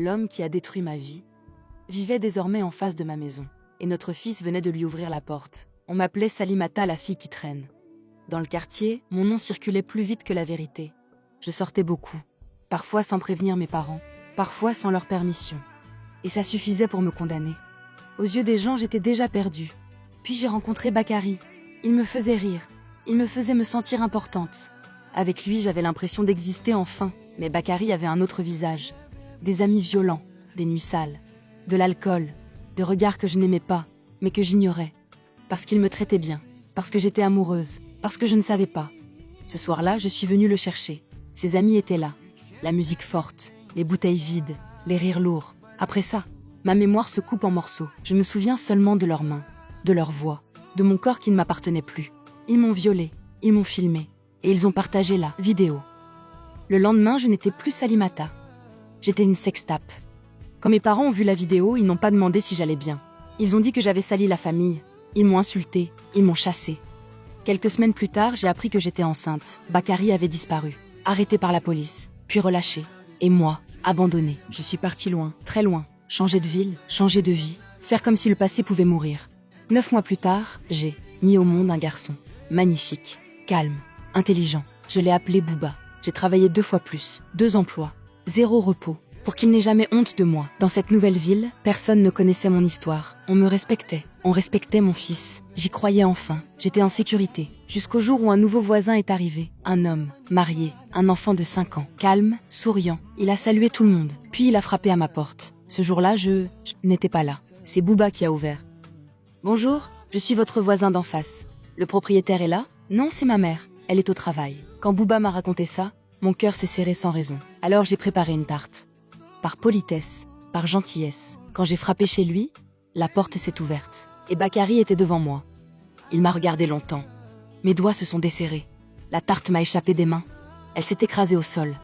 L'homme qui a détruit ma vie vivait désormais en face de ma maison, et notre fils venait de lui ouvrir la porte. On m'appelait Salimata, la fille qui traîne. Dans le quartier, mon nom circulait plus vite que la vérité. Je sortais beaucoup, parfois sans prévenir mes parents, parfois sans leur permission. Et ça suffisait pour me condamner. Aux yeux des gens, j'étais déjà perdue. Puis j'ai rencontré Bakary. Il me faisait rire. Il me faisait me sentir importante. Avec lui, j'avais l'impression d'exister enfin. Mais Bakary avait un autre visage. Des amis violents, des nuits sales, de l'alcool, de regards que je n'aimais pas, mais que j'ignorais. Parce qu'il me traitait bien, parce que j'étais amoureuse, parce que je ne savais pas. Ce soir-là, je suis venue le chercher. Ses amis étaient là. La musique forte, les bouteilles vides, les rires lourds. Après ça, ma mémoire se coupe en morceaux. Je me souviens seulement de leurs mains, de leur voix, de mon corps qui ne m'appartenait plus. Ils m'ont violée, ils m'ont filmée, et ils ont partagé la vidéo. Le lendemain, je n'étais plus Salimata. J'étais une sextape. Quand mes parents ont vu la vidéo, ils n'ont pas demandé si j'allais bien. Ils ont dit que j'avais sali la famille. Ils m'ont insultée, ils m'ont chassée. Quelques semaines plus tard, j'ai appris que j'étais enceinte. Bakary avait disparu, arrêté par la police, puis relâché. Et moi, abandonnée. Je suis partie loin, très loin. Changer de ville, changer de vie, faire comme si le passé pouvait mourir. 9 mois plus tard, j'ai mis au monde un garçon. Magnifique, calme, intelligent. Je l'ai appelé Bouba. J'ai travaillé 2 fois plus, 2 emplois, 0 repos, pour qu'il n'ait jamais honte de moi. Dans cette nouvelle ville, personne ne connaissait mon histoire. On me respectait, on respectait mon fils. J'y croyais enfin, j'étais en sécurité. Jusqu'au jour où un nouveau voisin est arrivé. Un homme, marié, un enfant de 5 ans. Calme, souriant, il a salué tout le monde. Puis il a frappé à ma porte. Ce jour-là, je n'étais pas là. C'est Bouba qui a ouvert. Bonjour, je suis votre voisin d'en face. Le propriétaire est là? Non, c'est ma mère. Elle est au travail. Quand Bouba m'a raconté ça, mon cœur s'est serré sans raison. Alors j'ai préparé une tarte. Par politesse, par gentillesse. Quand j'ai frappé chez lui, la porte s'est ouverte. Et Bakary était devant moi. Il m'a regardé longtemps. Mes doigts se sont desserrés. La tarte m'a échappé des mains. Elle s'est écrasée au sol.